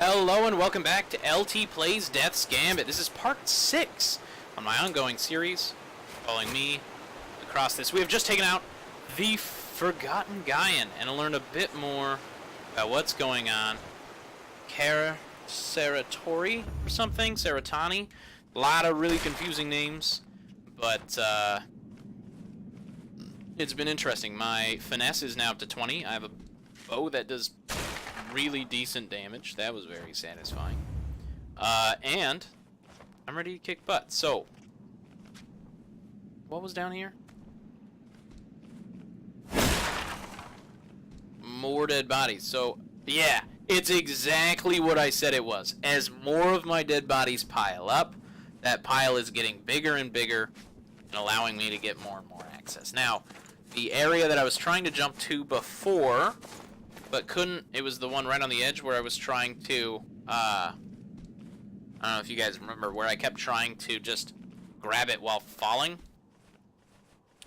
Hello and welcome back to LT Plays Death's Gambit. This is part 6 on my ongoing series, following me across this. We have just taken out the Forgotten Gaian and learned a bit more about what's going on. Kara Seratori or something? Seratani? A lot of really confusing names, but it's been interesting. My finesse is now up to 20. I have a bow that does really decent damage. That was very satisfying. And I'm ready to kick butt. So, what was down here? More dead bodies. So, yeah, it's exactly what I said it was. As more of my dead bodies pile up, that pile is getting bigger and bigger and allowing me to get more and more access. Now, the area that I was trying to jump to before, but couldn't, it was the one right on the edge where I was trying to, I don't know if you guys remember, where I kept trying to just grab it while falling.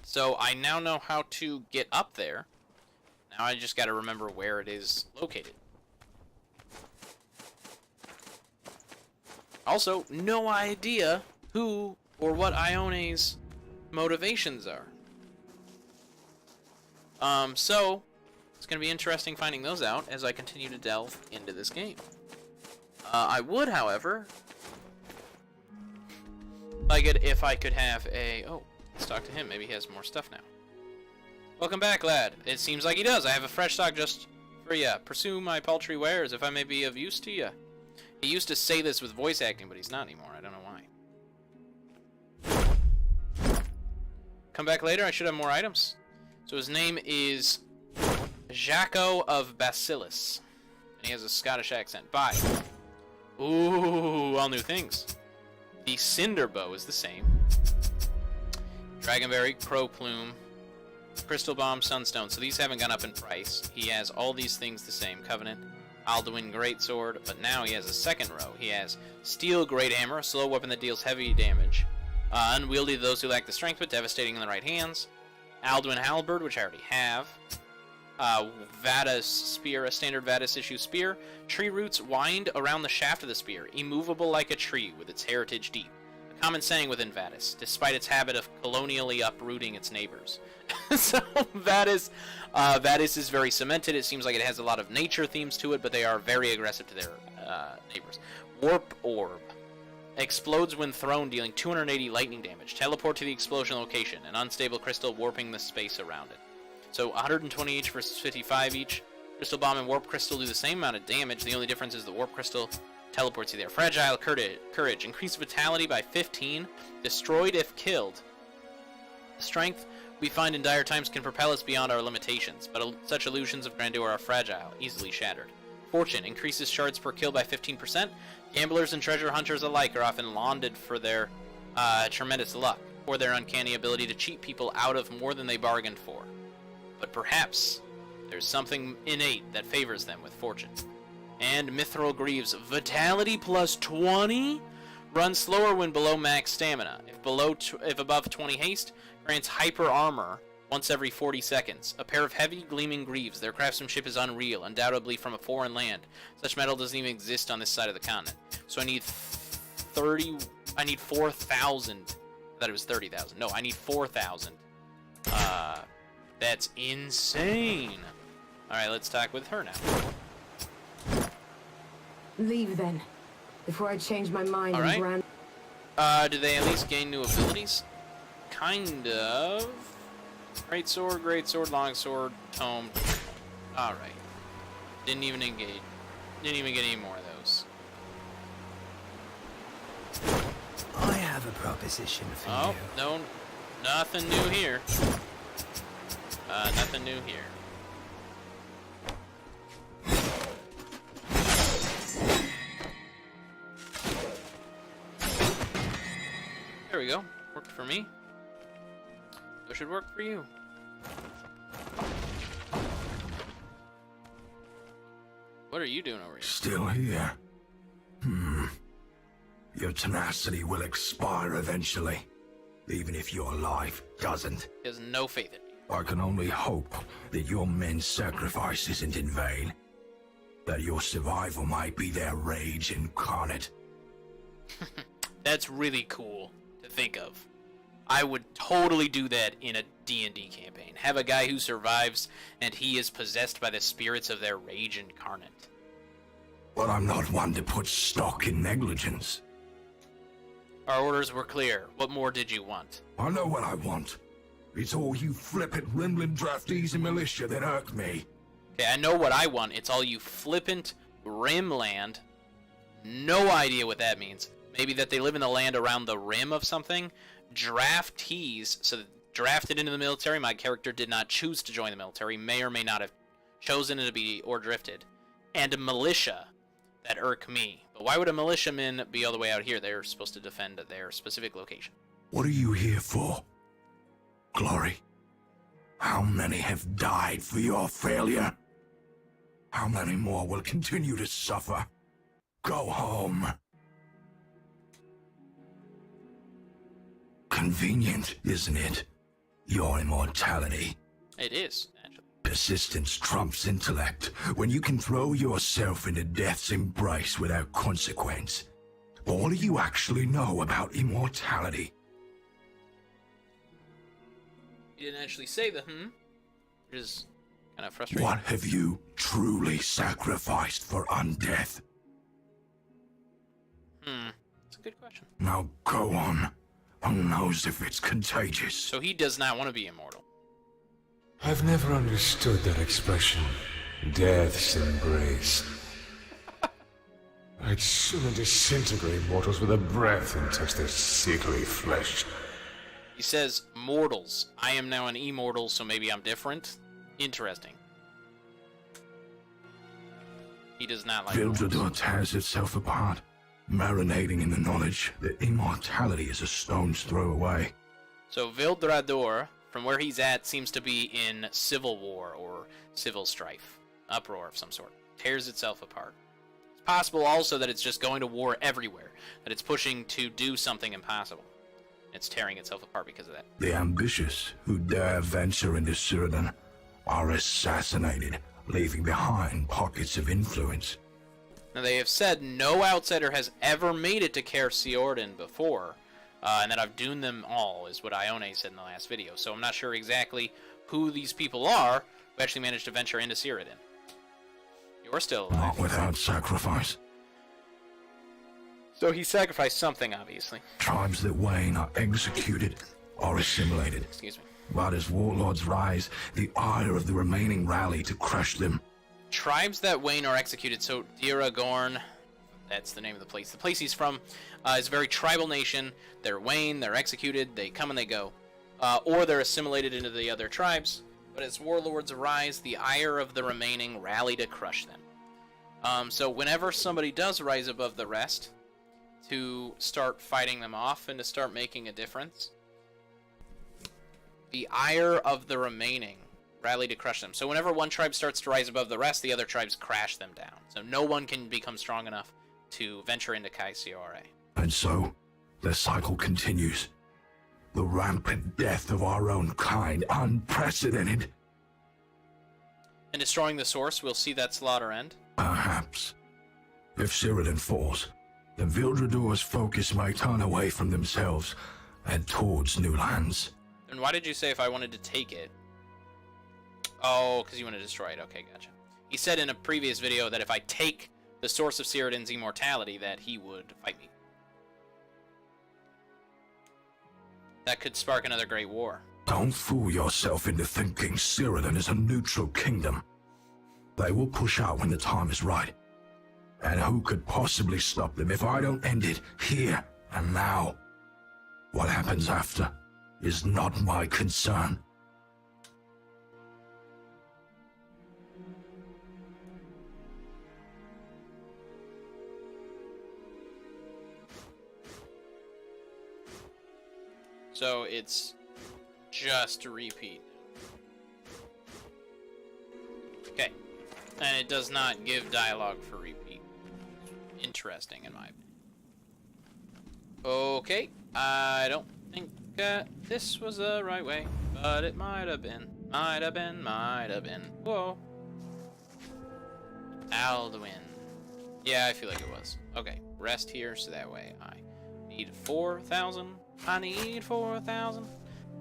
So I now know how to get up there. Now I just got to remember where it is located. Also, no idea who or what Ione's motivations are. So it's going to be interesting finding those out as I continue to delve into this game. I would, however, like it if I could have a... Oh, let's talk to him. Maybe he has more stuff now. Welcome back, lad. It seems like he does. I have a fresh stock just for ya. Pursue my paltry wares if I may be of use to ya. He used to say this with voice acting, but he's not anymore. I don't know why. Come back later. I should have more items. So his name is Jaco of Basilis, and he has a Scottish accent. Bye. Ooh, all new things. The Cinder Bow is the same. Dragonberry, Crow Plume, Crystal Bomb, Sunstone. So these haven't gone up in price. He has all these things the same. Covenant, Aldwynn Greatsword, but now he has a second row. He has Steel Great Hammer, a slow weapon that deals heavy damage. Unwieldy to those who lack the strength, but devastating in the right hands. Aldwynn Halberd, which I already have. Vadis Spear, a standard Vadis issue spear. Tree roots wind around the shaft of the spear, immovable like a tree with its heritage deep. A common saying within Vadis, despite its habit of colonially uprooting its neighbors. So Vadis is very cemented. It seems like it has a lot of nature themes to it, but they are very aggressive to their neighbors. Warp Orb. Explodes when thrown, dealing 280 lightning damage. Teleport to the explosion location. An unstable crystal warping the space around it. So 120 each versus 55 each. Crystal Bomb and Warp Crystal do the same amount of damage. The only difference is the Warp Crystal teleports you there. Fragile Courage. Increased vitality by 15. Destroyed if killed. Strength we find in dire times can propel us beyond our limitations, but such illusions of grandeur are fragile, easily shattered. Fortune. Increases shards per kill by 15%. Gamblers and treasure hunters alike are often lauded for their tremendous luck, or their uncanny ability to cheat people out of more than they bargained for. But perhaps there's something innate that favors them with fortune. And Mithril Greaves, vitality plus 20, runs slower when below max stamina. If above 20 haste, grants hyper armor once every 40 seconds. A pair of heavy gleaming greaves. Their craftsmanship is unreal, undoubtedly from a foreign land. Such metal doesn't even exist on this side of the continent. So I need 4,000. I thought it was 30,000. No, I need 4,000. That's insane. Alright, let's talk with her now. Leave then, before I change my mind. Alright. And do they at least gain new abilities? Kind of. Greatsword, longsword, tome. Alright. Didn't even engage. Didn't even get any more of those. I have a proposition for you. Oh, no. Nothing new here. Nothing new here. There we go. Worked for me. So it should work for you. What are you doing over here? Still here? Your tenacity will expire eventually, even if your life doesn't. He has no faith in me. I can only hope that your men's sacrifice isn't in vain. That your survival might be their rage incarnate. That's really cool to think of. I would totally do that in a D&D campaign. Have a guy who survives, and he is possessed by the spirits of their rage incarnate. But I'm not one to put stock in negligence. Our orders were clear. What more did you want? I know what I want. It's all you flippant Rimland draftees and militia that irk me. Okay, I know what I want. It's all you flippant Rimland. No idea what that means. Maybe that they live in the land around the rim of something? Draftees, so drafted into the military. My character did not choose to join the military. May or may not have chosen to be or drifted. And militia that irk me. But why would a militiaman be all the way out here? They're supposed to defend their specific location. What are you here for? Glory? How many have died for your failure? How many more will continue to suffer? Go home. Convenient, isn't it? Your immortality. It is, actually. Persistence trumps intellect when you can throw yourself into death's embrace without consequence. But what do you actually know about immortality? You didn't actually say the which is kind of frustrating. What have you truly sacrificed for undeath? That's a good question. Now go on. Who knows if it's contagious? So he does not want to be immortal. I've never understood that expression, death's embrace. I'd sooner disintegrate mortals with a breath and touch their sickly flesh. He says, mortals. I am now an immortal, so maybe I'm different. Interesting. He does not like Vildredor tears itself apart, marinating in the knowledge that immortality is a stone's throw away. So Vildredor, from where he's at, seems to be in civil war or civil strife. Uproar of some sort. Tears itself apart. It's possible also that it's just going to war everywhere. That it's pushing to do something impossible. It's tearing itself apart because of that. The ambitious who dare venture into Cyrodiil are assassinated, leaving behind pockets of influence. Now, they have said no outsider has ever made it to Kaer Ciordan before, and that I've doomed them all, is what Ione said in the last video. So I'm not sure exactly who these people are who actually managed to venture into Cyrodiil. You're still alive. Not without sacrifice. So he sacrificed something, obviously. Tribes that wane are executed or assimilated. Excuse me. But as warlords rise, the ire of the remaining rally to crush them. Tribes that wane are executed. So Diragorn, that's the name of the place. The place he's from is a very tribal nation. They're wane, they're executed, they come and they go. Or they're assimilated into the other tribes. But as warlords arise, the ire of the remaining rally to crush them. So whenever somebody does rise above the rest, to start fighting them off and to start making a difference, the ire of the remaining rally to crush them. So whenever one tribe starts to rise above the rest, the other tribes crash them down. So no one can become strong enough to venture into Kaer Ciordan. And so, the cycle continues. The rampant death of our own kind, unprecedented. And destroying the source, we'll see that slaughter end. Perhaps. If Cyrodiil falls, then Vildredor's focus may turn away from themselves and towards new lands. And why did you say if I wanted to take it? Oh, because you want to destroy it. Okay, gotcha. He said in a previous video that if I take the source of Cyrodiil's immortality, that he would fight me. That could spark another great war. Don't fool yourself into thinking Cyrodiil is a neutral kingdom. They will push out when the time is right. And who could possibly stop them if I don't end it here and now? What happens after is not my concern. So it's just a repeat. Okay. And it does not give dialogue for repeat. Interesting, in my opinion. Okay. I don't think this was the right way, but it might have been. Might have been. Whoa. Aldwynn. Yeah, I feel like it was. Okay, rest here so that way I need 4,000. I need 4,000.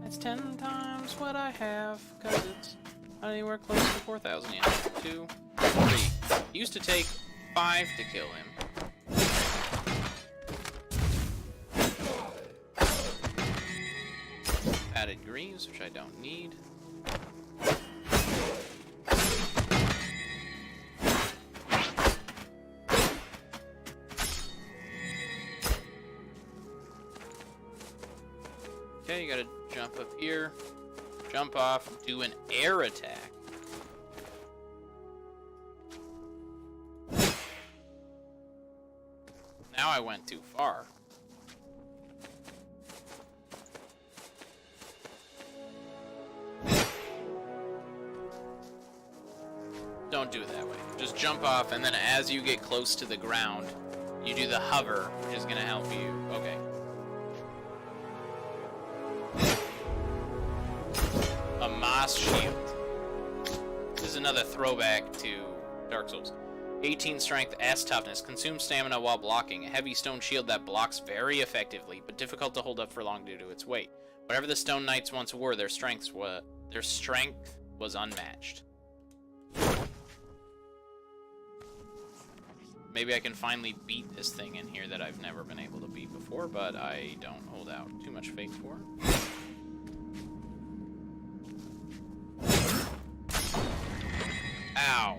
That's 10 times what I have, because it's not anywhere close to 4,000 yet. 2, 3. It used to take 5 to kill him. Added greaves, which I don't need. Okay, you gotta jump up here, jump off, do an air attack. Now I went too far. Don't do it that way. Just jump off, and then as you get close to the ground, you do the hover, which is gonna help you. Okay. A Moss Shield. This is another throwback to Dark Souls. 18 strength, S toughness, consumes stamina while blocking. A heavy stone shield that blocks very effectively, but difficult to hold up for long due to its weight. Whatever the Stone Knights once were, their strength was unmatched. Maybe I can finally beat this thing in here that I've never been able to beat before, but I don't hold out too much faith for it. Ow.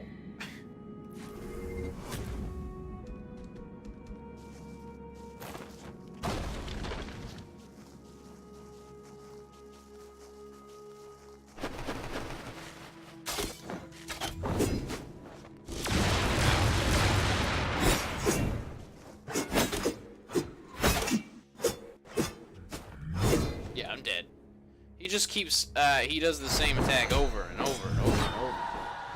Yeah, I'm dead. He just keeps, he does the same attack over and over and over and over.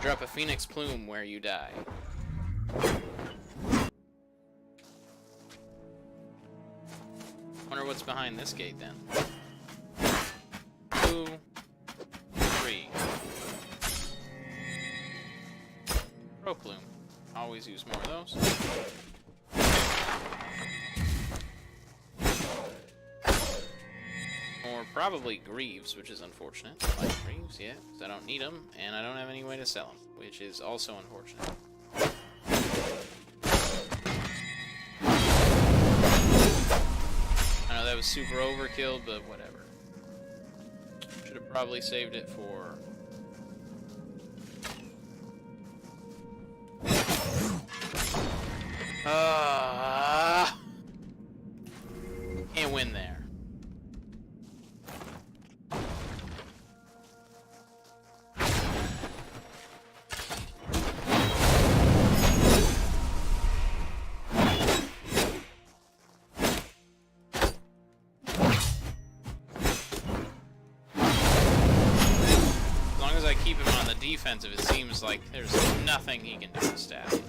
Drop a phoenix plume where you die. Wonder what's behind this gate then. 2, 3. Pro plume. Always use more of those. Or probably greaves, which is unfortunate. Like greaves, yeah, because I don't need them, and I don't have any way to sell them, which is also unfortunate. I know that was super overkill, but whatever. Should have probably saved it for... Can't win there. Defensive, it seems like there's nothing he can do to stab me.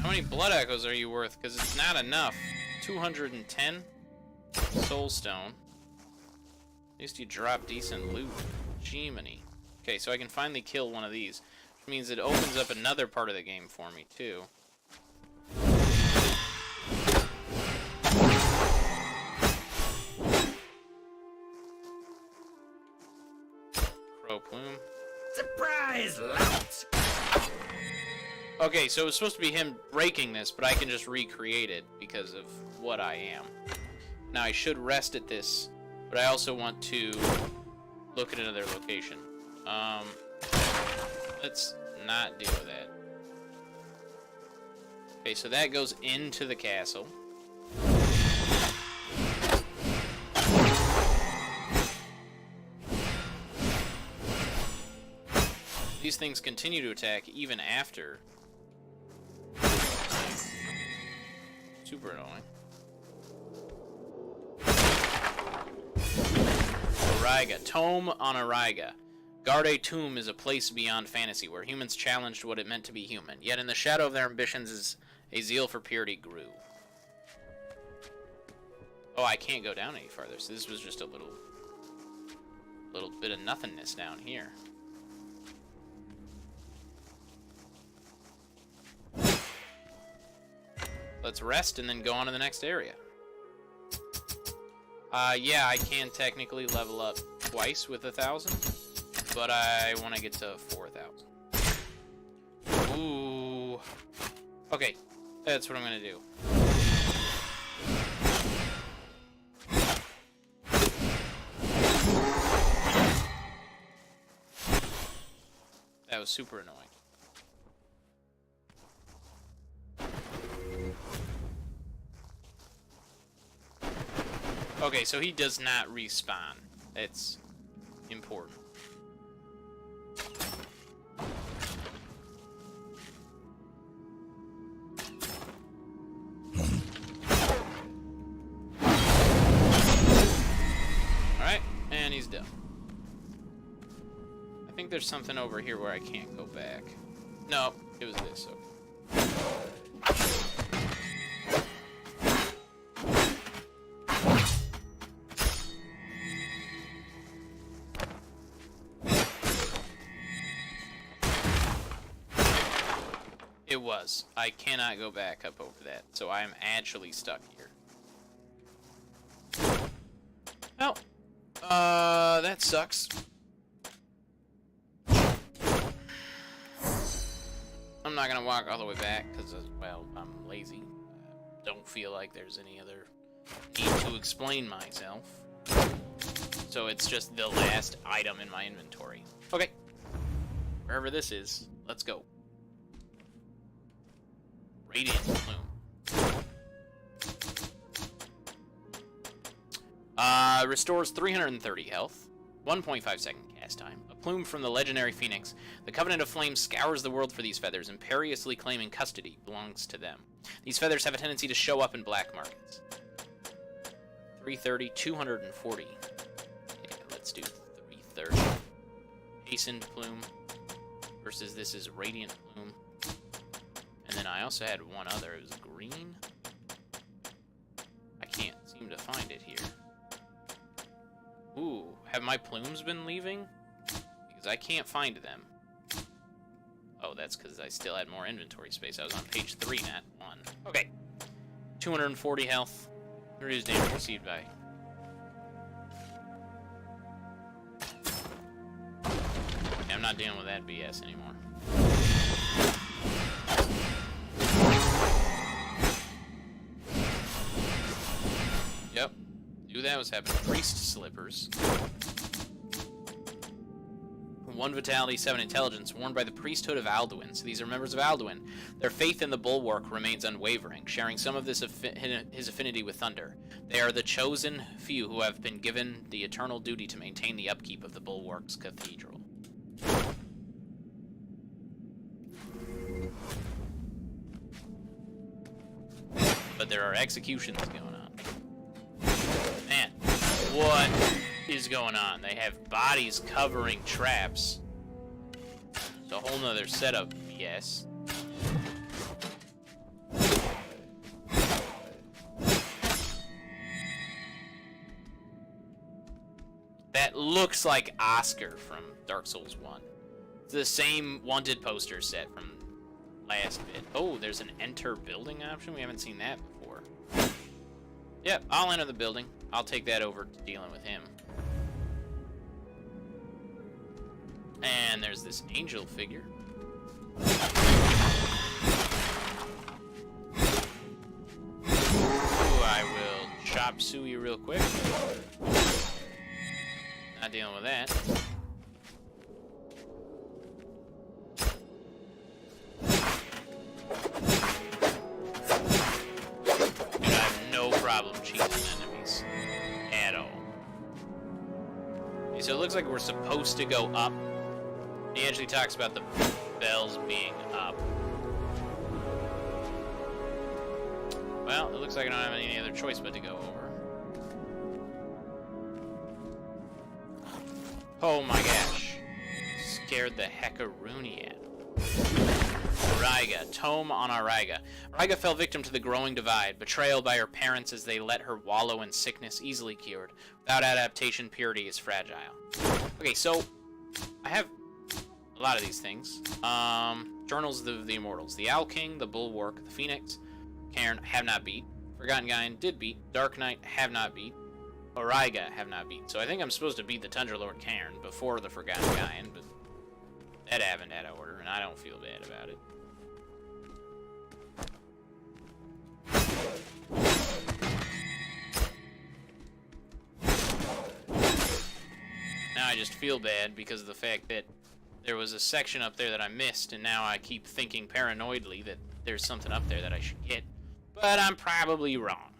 How many blood echoes are you worth? Because it's not enough. 210 soul stone. At least you drop decent loot. Jiminy. Okay, so I can finally kill one of these, which means it opens up another part of the game for me, too. Crow plume. Surprise, lout! Okay, so it's supposed to be him breaking this, but I can just recreate it because of what I am. Now, I should rest at this, but I also want to look at another location. Let's not deal with that. Okay, so that goes into the castle. These things continue to attack even after. Super annoying. Orega. Tome on Orega. Guard a tomb is a place beyond fantasy, where humans challenged what it meant to be human. Yet in the shadow of their ambitions is a zeal for purity grew. Oh, I can't go down any farther, so this was just a little bit of nothingness down here. Let's rest and then go on to the next area. Yeah, I can technically level up twice with 1,000, but I want to get to 4,000. Ooh. Okay, that's what I'm gonna do. That was super annoying. Okay, so he does not respawn. It's important. Alright, and he's done. I think there's something over here where I can't go back. No, it was this, okay. It was. I cannot go back up over that, so I am actually stuck here. Well, that sucks. I'm not gonna walk all the way back, because, well, I'm lazy. Don't feel like there's any other need to explain myself. So it's just the last item in my inventory. Okay. Wherever this is, let's go. Radiant Plume. Restores 330 health, 1.5 second cast time. A plume from the legendary Phoenix. The Covenant of Flame scours the world for these feathers, imperiously claiming custody belongs to them. These feathers have a tendency to show up in black markets. 330, 240. Yeah, let's do 330. Hastened Plume versus this is Radiant Plume. And then I also had one other. It was green. I can't seem to find it here. Ooh, have my plumes been leaving? Because I can't find them. Oh, that's because I still had more inventory space. I was on page 3, not 1. Okay. 240 health. Reduced damage received by. Yeah, I'm not dealing with that BS anymore. Yep. Knew that was happening. Priest slippers. 1 vitality, 7 intelligence, worn by the priesthood of Aldwynn. So these are members of Aldwynn. Their faith in the bulwark remains unwavering, sharing some of this his affinity with thunder. They are the chosen few who have been given the eternal duty to maintain the upkeep of the bulwark's cathedral. But there are executions going on. Man, what is going on? They have bodies covering traps. It's a whole nother setup, yes. That looks like Oscar from Dark Souls 1. It's the same wanted poster set from last bit. Oh, there's an enter building option? We haven't seen that before. Yep, I'll enter the building. I'll take that over to dealing with him. And there's this angel figure. Ooh, I will chop suey real quick. Not dealing with that. Dude, I have no problem cheating enemies at all. Okay, so it looks like we're supposed to go up. He actually talks about the bells being up. Well, it looks like I don't have any other choice but to go over. Oh my gosh. scared the heckaroony out. Orega. Tome on Orega. Orega fell victim to the growing divide. Betrayal by her parents as they let her wallow in sickness, easily cured. Without adaptation, purity is fragile. Okay, so I have a lot of these things. Journals of the Immortals. The Owl King, the Bulwark, the Phoenix, Cairn, have not beat. Forgotten Guyan, did beat. Dark Knight, have not beat. Orega, have not beat. So I think I'm supposed to beat the Tundra Lord Cairn before the Forgotten Guyan, but that happened out of order, and I don't feel bad about it. Now I just feel bad because of the fact that there was a section up there that I missed, and now I keep thinking paranoidly that there's something up there that I should get. But I'm probably wrong.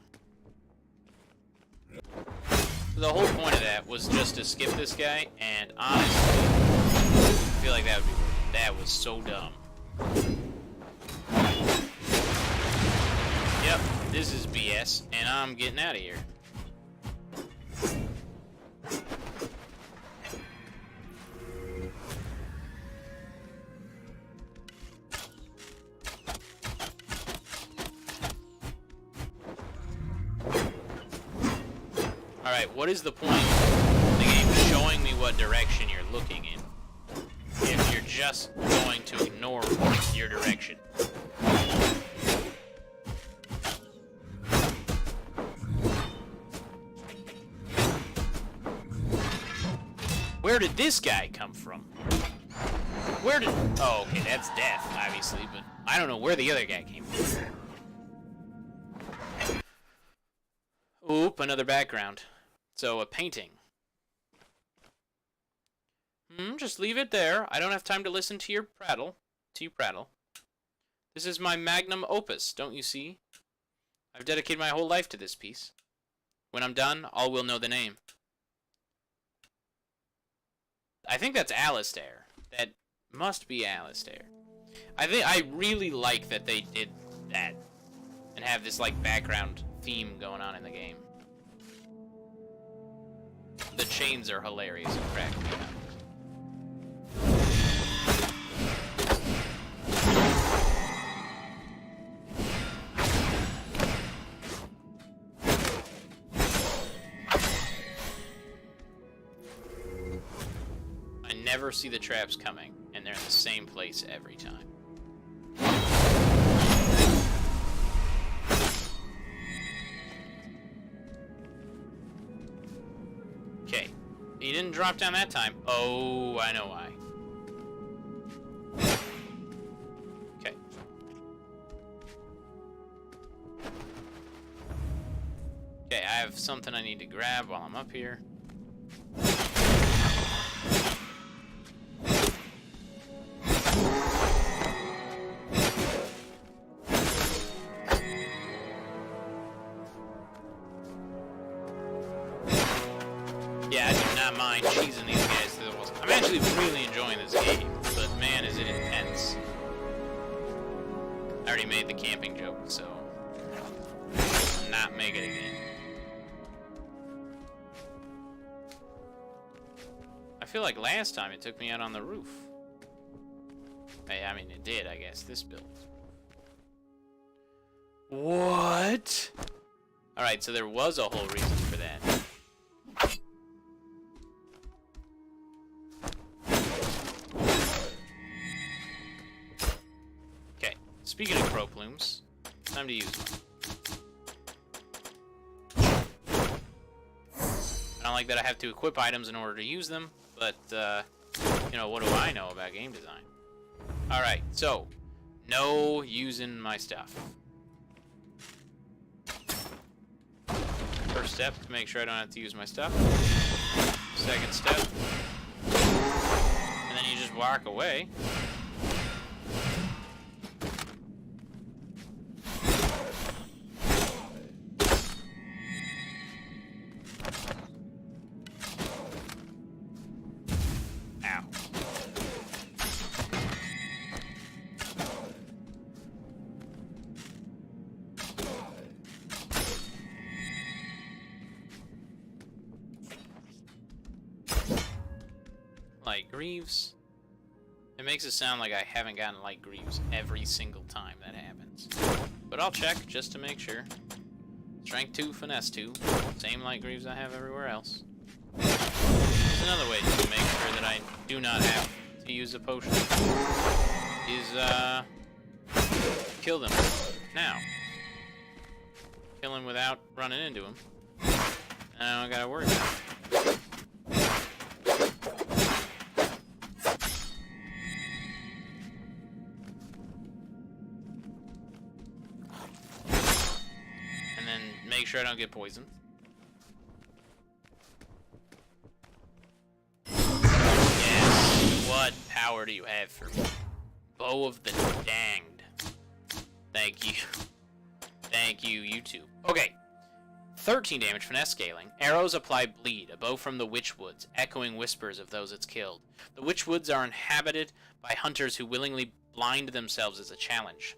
The whole point of that was just to skip this guy, and honestly, I feel like that was so dumb. Yep, this is BS, and I'm getting out of here. Alright, what is the point of the game showing me what direction you're looking in if you're just going to ignore your direction? Where did this guy come from? Oh, okay, that's death, obviously, but I don't know where the other guy came from. Oop, another background. So, a painting. Just leave it there. I don't have time to listen to your prattle. This is my magnum opus, don't you see? I've dedicated my whole life to this piece. When I'm done, all will know the name. I think that's Alistair. That must be Alistair. I really like that they did that and have this like background theme going on in the game. The chains are hilarious and crack me up. I never see the traps coming, and they're in the same place every time. Okay, he didn't drop down that time. Oh, I know why. Okay. Okay, I have something I need to grab while I'm up here. Yeah, I do not mind cheesing these guys to the walls. I'm actually really enjoying this game, but man, is it intense. I already made the camping joke, so I'll not make it again. I feel like last time it took me out on the roof. Hey, I mean, it did, I guess, this build. What? Alright, so there was a whole reason for that. Speaking of crow plumes, time to use one. I don't like that I have to equip items in order to use them, but, you know, what do I know about game design? Alright, so, no using my stuff. First step, to make sure I don't have to use my stuff. Second step. And then you just walk away. Like Greaves. makes it sound like I haven't gotten light greaves every single time that happens. But I'll check just to make sure. Strength 2, Finesse 2. Same light greaves I have everywhere else. There's another way to make sure that I do not have to use a potion. Is, kill them. Now. Kill him without running into him. I don't gotta worry about it. And then make sure I don't get poisoned. Yes. What power do you have for me? Bow of the Danged. Thank you. Thank you, YouTube. Okay. 13 damage, finesse scaling. Arrows apply bleed, a bow from the Witchwoods, echoing whispers of those it's killed. The Witchwoods are inhabited by hunters who willingly blind themselves as a challenge.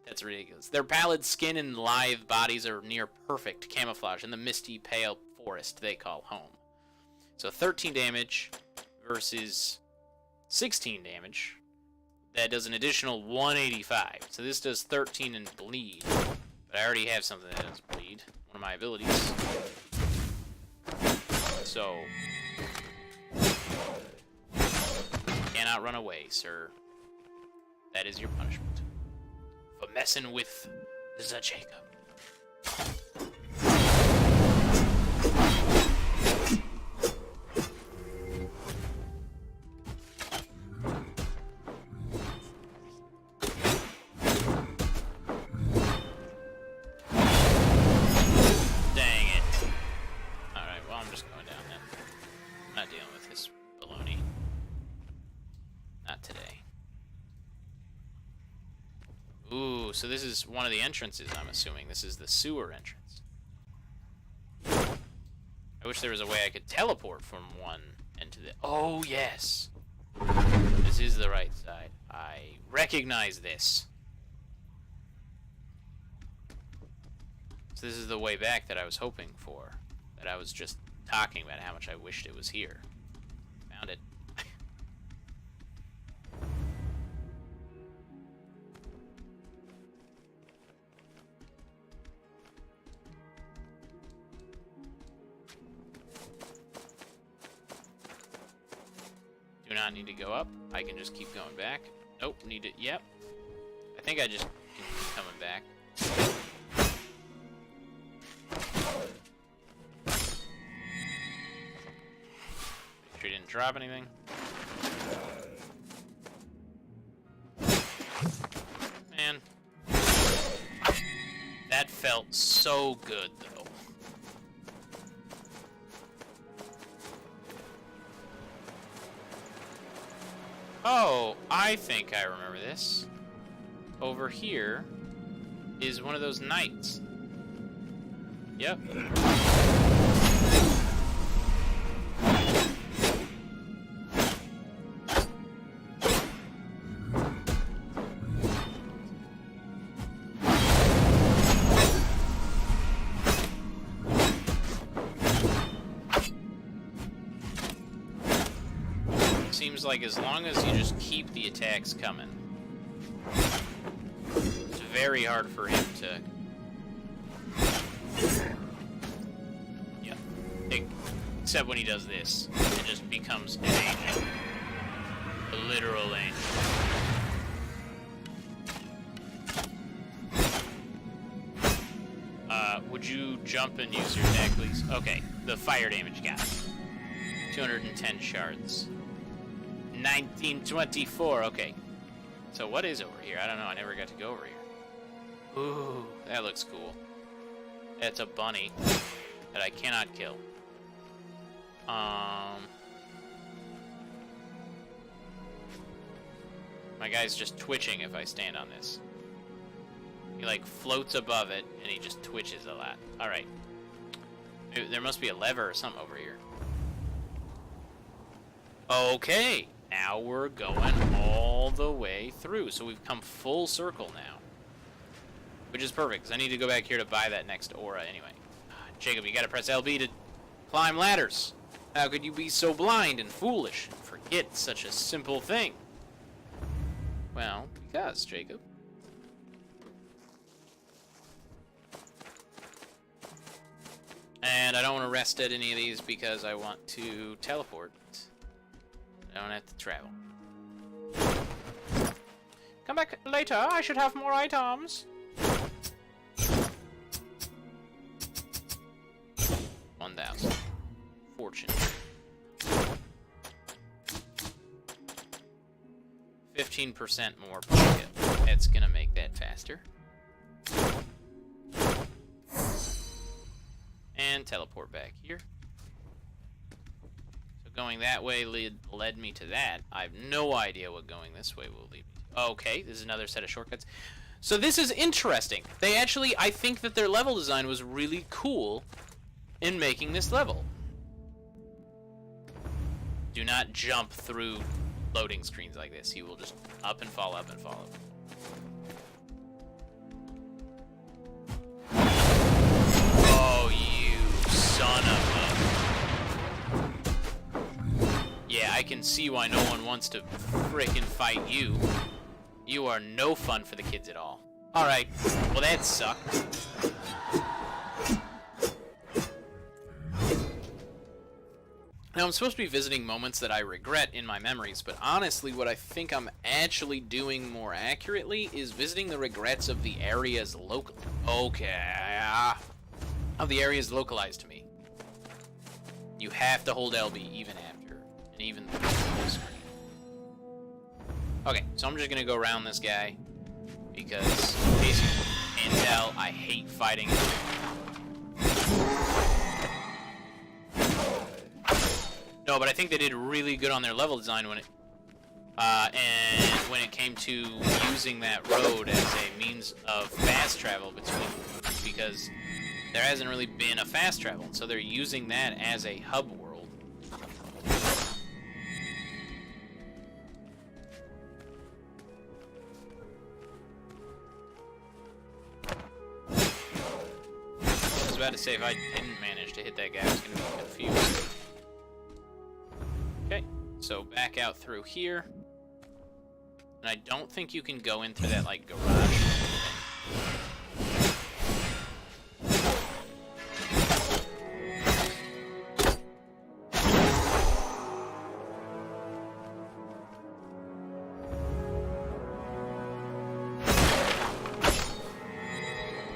That's ridiculous. Their pallid skin and lithe bodies are near perfect camouflage in the misty, pale forest they call home. So 13 damage versus 16 damage. That does an additional 185. So this does 13 in bleed. But I already have something that does bleed. One of my abilities. So... cannot run away, sir. That is your punishment. For messing with the Jacob. So this is one of the entrances, I'm assuming. This is the sewer entrance. I wish there was a way I could teleport from one end to the... Oh, yes! This is the right side. I recognize this. So this is the way back that I was hoping for. That I was just talking about how much I wished it was here. Found it. Do not need to go up. I can just keep going back. Nope, need it. Yep. I think I just can keep coming back. Make sure you didn't drop anything. Man. That felt so good, though. Oh, I think I remember this. Over here is one of those knights. Yep. Seems like as long as you just keep the attacks coming, it's very hard for him to... Yeah. Except when he does this. It just becomes an angel. A literal angel. Would you jump and use your attack, please? Okay, the fire damage got it. 210 shards. 1924, okay. So what is over here? I don't know, I never got to go over here. Ooh, that looks cool. That's a bunny that I cannot kill. My guy's just twitching if I stand on this. He like floats above it and he just twitches a lot. Alright. There must be a lever or something over here. Okay. Now we're going all the way through. So we've come full circle now. Which is perfect, because I need to go back here to buy that next aura anyway. Jacob, you gotta press LB to climb ladders. How could you be so blind and foolish and forget such a simple thing? Well, because, Jacob. And I don't want to rest at any of these because I want to teleport. I don't have to travel. Come back later, I should have more items. 1,000. Fortune. 15% more pocket. That's gonna make that faster. And teleport back here. So going that way led me to that. I have no idea what going this way will lead me to. Okay, this is another set of shortcuts. So this is interesting. They actually, I think that their level design was really cool in making this level. Do not jump through loading screens like this. You will just up and fall, up and fall. Oh, you son of a... Yeah, I can see why no one wants to frickin' fight you. You are no fun for the kids at all. Alright, well that sucked. Now, I'm supposed to be visiting moments that I regret in my memories, but honestly, what I think I'm actually doing more accurately is visiting the regrets of the areas local. Okay. Of the areas localized to me. You have to hold LB even after, and even through the full screen. Okay, so I'm just gonna go around this guy, because in case you can't tell, I hate fighting him. No, but I think they did really good on their level design when it came to using that road as a means of fast travel between, because there hasn't really been a fast travel, so they're using that as a hub world. I was about to say if I didn't manage to hit that guy, I was going to be confused. Okay, so back out through here. And I don't think you can go into that, like, garage.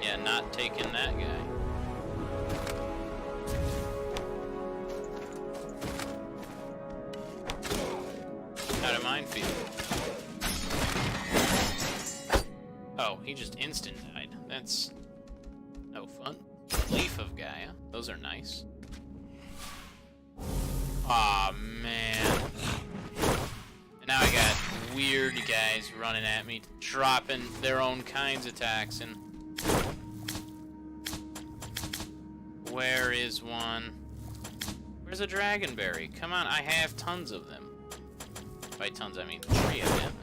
Yeah, not taking that guy. Out of minefield. Oh, he just instant died. That's no fun. Leaf of Gaia. Those are nice. Aw, man. And now I got weird guys running at me, dropping their own kinds of attacks, and... Where is one? Where's a dragonberry? Come on, I have tons of them. By tons, I mean 3 of them.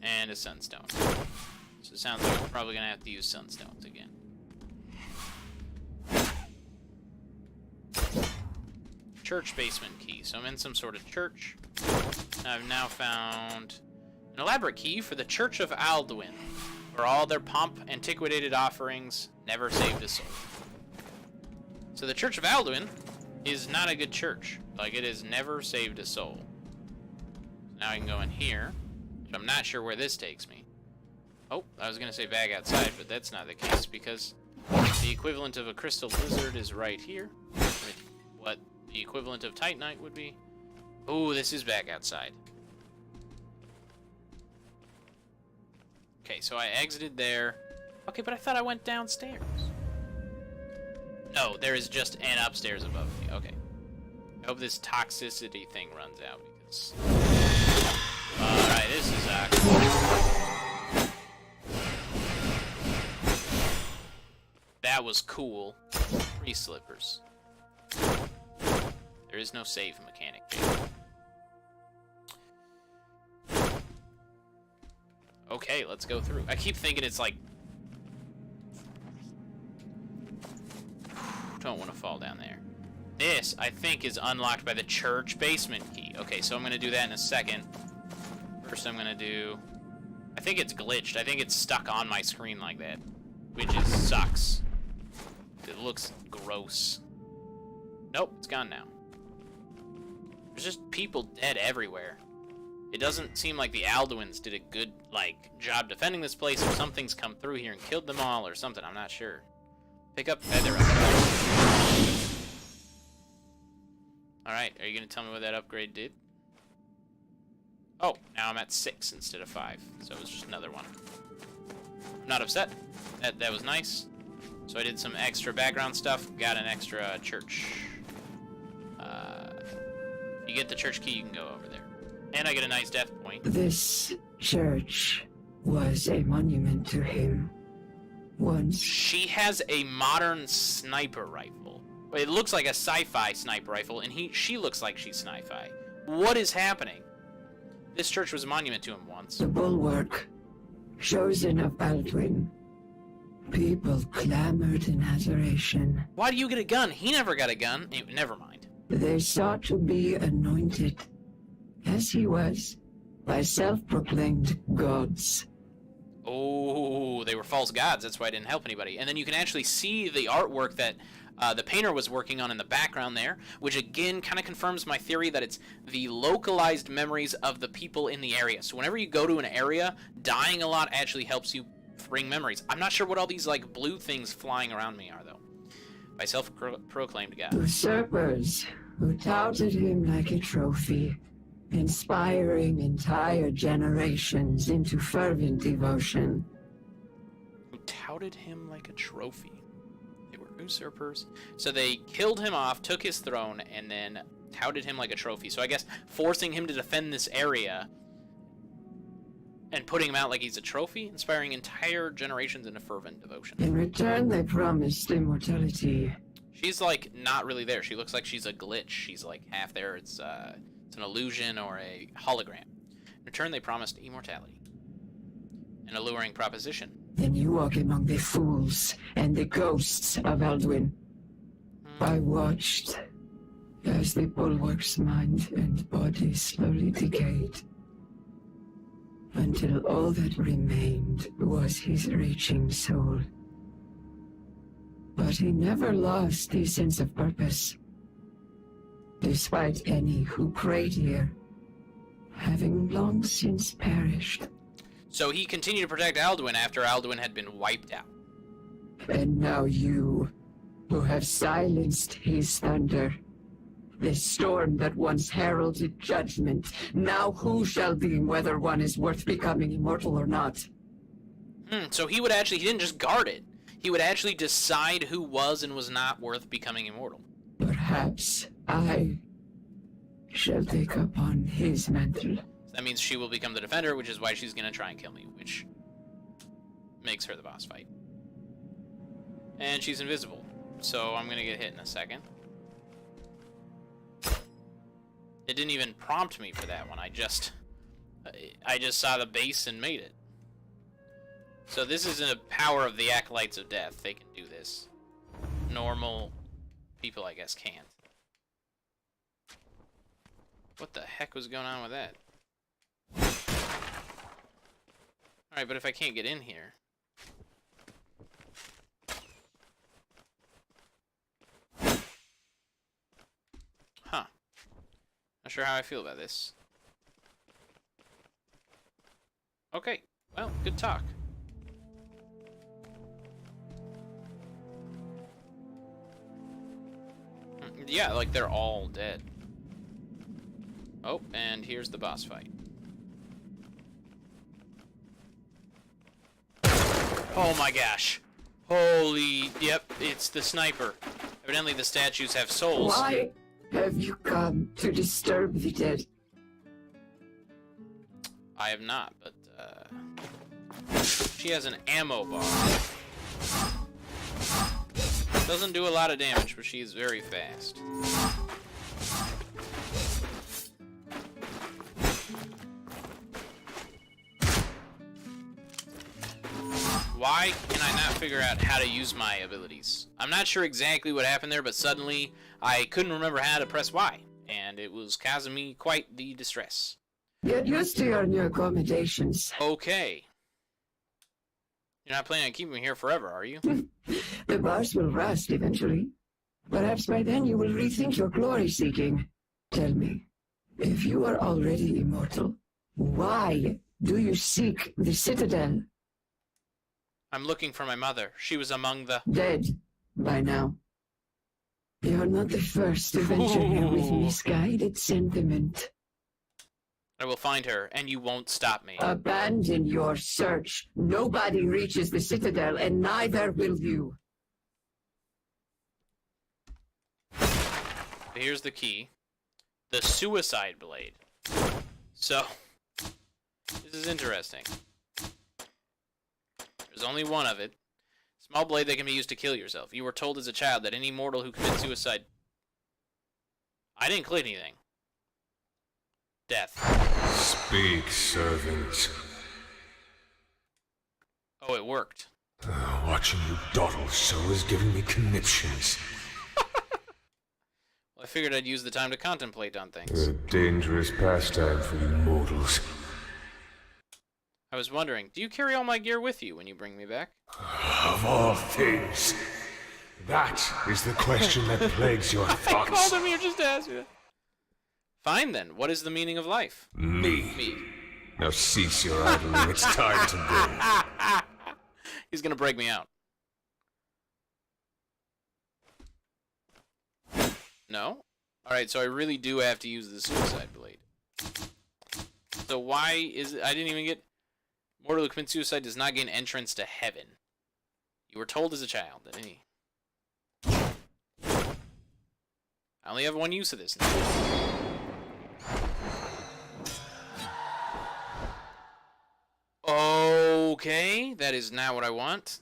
And a sunstone. So it sounds like I'm probably gonna have to use sunstones again. Church basement key. So I'm in some sort of church. I've now found an elaborate key for the Church of Aldwynn. For all their pomp, antiquated offerings, never saved a soul. So the Church of Aldwynn is not a good church. Like, it has never saved a soul. Now I can go in here, but I'm not sure where this takes me. Oh, I was going to say back outside, but that's not the case, because the equivalent of a crystal lizard is right here. What the equivalent of Titanite would be. Oh, this is back outside. Okay, so I exited there. Okay, but I thought I went downstairs. No, there is just an upstairs above me. Okay. I hope this toxicity thing runs out, because... Alright, this is awkward. That was cool. 3 slippers. There is no save mechanic. Okay, let's go through. I keep thinking it's like... Don't want to fall down there. This, I think, is unlocked by the church basement key. Okay, so I'm going to do that in a second. First, I'm going to do... I think it's glitched. I think it's stuck on my screen like that. Which sucks. It looks gross. Nope, it's gone now. There's just people dead everywhere. It doesn't seem like the Aldwyns did a good, job defending this place, or something's come through here and killed them all, or something. I'm not sure. Pick up feather. Alright, are you going to tell me what that upgrade did? Oh, now I'm at 6 instead of 5, so it was just another one. I'm not upset. That was nice. So I did some extra background stuff, got an extra church. If you get the church key, you can go over there. And I get a nice death point. This church was a monument to him. Once. She has a modern sniper rifle. It looks like a sci-fi sniper rifle, and she looks like she's sci-fi. What is happening? This church was a monument to him once. The bulwark, chosen of Aldwynn. People clamored in adoration. Why do you get a gun? He never got a gun. Never mind. They sought to be anointed, as he was, by self-proclaimed gods. Oh, they were false gods. That's why I didn't help anybody. And then you can actually see the artwork that the painter was working on in the background there, which again kind of confirms my theory that it's the localized memories of the people in the area. So whenever you go to an area, dying a lot actually helps you bring memories. I'm not sure what all these blue things flying around me are, though. By self-proclaimed god. Usurpers who touted him like a trophy, inspiring entire generations into fervent devotion. Who touted him like a trophy. They were usurpers. So they killed him off, took his throne, and then touted him like a trophy. So I guess forcing him to defend this area and putting him out like he's a trophy, inspiring entire generations into fervent devotion. In return, they promised immortality. She's not really there. She looks like she's a glitch. She's half there. It's an illusion or a hologram. In return, they promised immortality. An alluring proposition. Then you walk among the fools and the ghosts of Aldwynn. I watched as the bulwark's mind and body slowly decayed, until all that remained was his raging soul. But he never lost his sense of purpose, despite any who prayed here having long since perished. So he continued to protect Aldwynn after Aldwynn had been wiped out. And now you, who have silenced his thunder, the storm that once heralded judgment, now who shall deem whether one is worth becoming immortal or not? So he didn't just guard it. He would actually decide who was and was not worth becoming immortal. Perhaps I shall take upon his mantle. That means she will become the defender, which is why she's going to try and kill me, which makes her the boss fight. And she's invisible, so I'm going to get hit in a second. It didn't even prompt me for that one. I just saw the base and made it. So this is a power of the Acolytes of Death. They can do this. Normal people, I guess, can't. What the heck was going on with that? Alright, but if I can't get in here... Huh. Not sure how I feel about this. Okay, well, good talk. Yeah, they're all dead. Oh, and here's the boss fight. Oh my gosh. Holy... Yep, it's the sniper. Evidently the statues have souls. Why have you come to disturb the dead? I have not, but, she has an ammo bar. Doesn't do a lot of damage, but she's very fast. Why can I not figure out how to use my abilities? I'm not sure exactly what happened there, but suddenly I couldn't remember how to press Y, and it was causing me quite the distress. Get used to your new accommodations. Okay. You're not planning on keeping me here forever, are you? The bars will rust eventually. Perhaps by then you will rethink your glory-seeking. Tell me, if you are already immortal, why do you seek the Citadel? I'm looking for my mother. She was among the... Dead by now. You're not the first to venture here with misguided sentiment. I will find her, and you won't stop me. Abandon your search. Nobody reaches the Citadel, and neither will you. Here's the key. The suicide blade. So, this is interesting. There's only one of it. Small blade that can be used to kill yourself. You were told as a child that any mortal who commits suicide... I didn't click anything. Death. Speak, servant. Oh, it worked. Watching you dawdle so is giving me conniptions. Well, I figured I'd use the time to contemplate on things. A dangerous pastime for you mortals. I was wondering, do you carry all my gear with you when you bring me back? Of all things, that is the question that plagues your thoughts. I called him here just to ask you that. Fine then, what is the meaning of life? Me. Now cease your idling, it's time to go. He's gonna break me out. No? Alright, so I really do have to use the suicide blade. So why is it... I didn't even get... Mortal who commits suicide does not gain entrance to heaven. You were told as a child that any... I only have one use of this now. Okay, that is not what I want.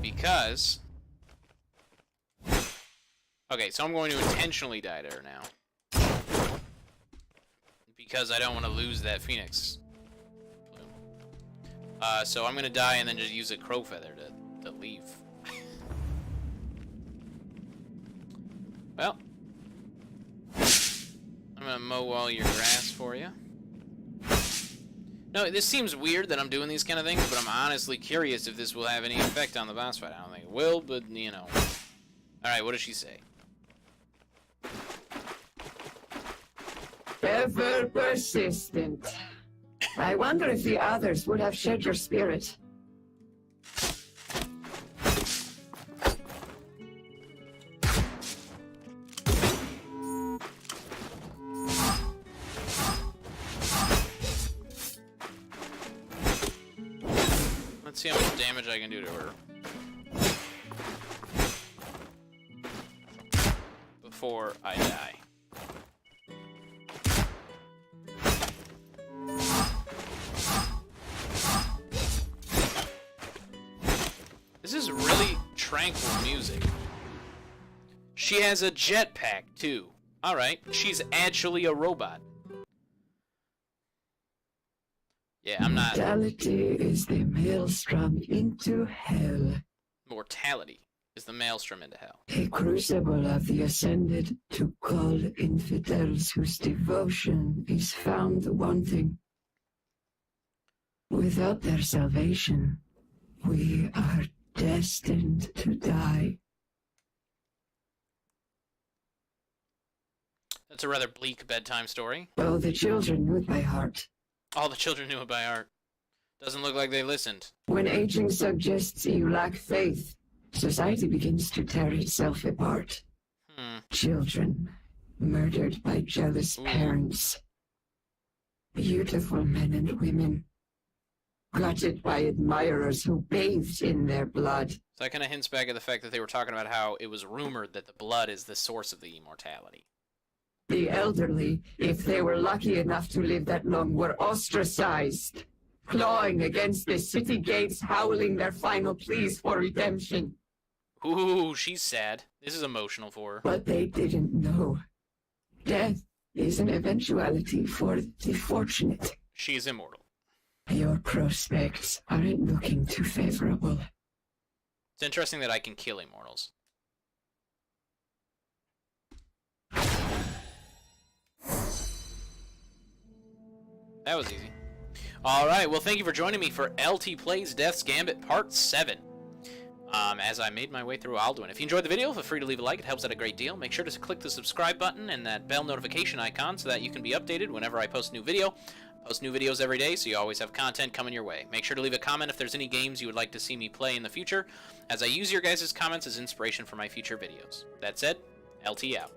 Because... Okay, so I'm going to intentionally die there now. Because I don't want to lose that Phoenix plume. So I'm going to die and then just use a crow feather to leave. Well. I'm going to mow all your grass for you. No, this seems weird that I'm doing these kind of things, but I'm honestly curious if this will have any effect on the boss fight. I don't think it will, but, you know. Alright, what does she say? Ever persistent. I wonder if the others would have shared your spirit. Let's see how much damage I can do to her. Before I die. This is really tranquil music. She has a jetpack, too. Alright, she's actually a robot. Yeah, I'm not... Mortality is the maelstrom into hell. Mortality is the maelstrom into hell. A crucible of the ascended to call infidels whose devotion is found wanting. Without their salvation, we are destined to die. That's a rather bleak bedtime story. Oh, the children knew it by heart. All the children knew it by heart. Doesn't look like they listened. When aging suggests you lack faith, society begins to tear itself apart. Children murdered by jealous parents. Beautiful men and women gutted by admirers who bathed in their blood. So that kind of hints back at the fact that they were talking about how it was rumored that the blood is the source of the immortality. The elderly, if they were lucky enough to live that long, were ostracized, clawing against the city gates, howling their final pleas for redemption. Ooh, she's sad. This is emotional for her. But they didn't know. Death is an eventuality for the fortunate. She is immortal. Your Your prospects aren't looking too favorable. It's interesting that I can kill immortals. That was easy. Alright, well, thank you for joining me for LT Plays Death's Gambit Part 7. As I made my way through Aldwynn. If you enjoyed the video, feel free to leave a like. It helps out a great deal. Make sure to click the subscribe button and that bell notification icon so that you can be updated whenever I post a new video. I post new videos every day, so you always have content coming your way. Make sure to leave a comment if there's any games you would like to see me play in the future, as I use your guys' comments as inspiration for my future videos. That said, LT out.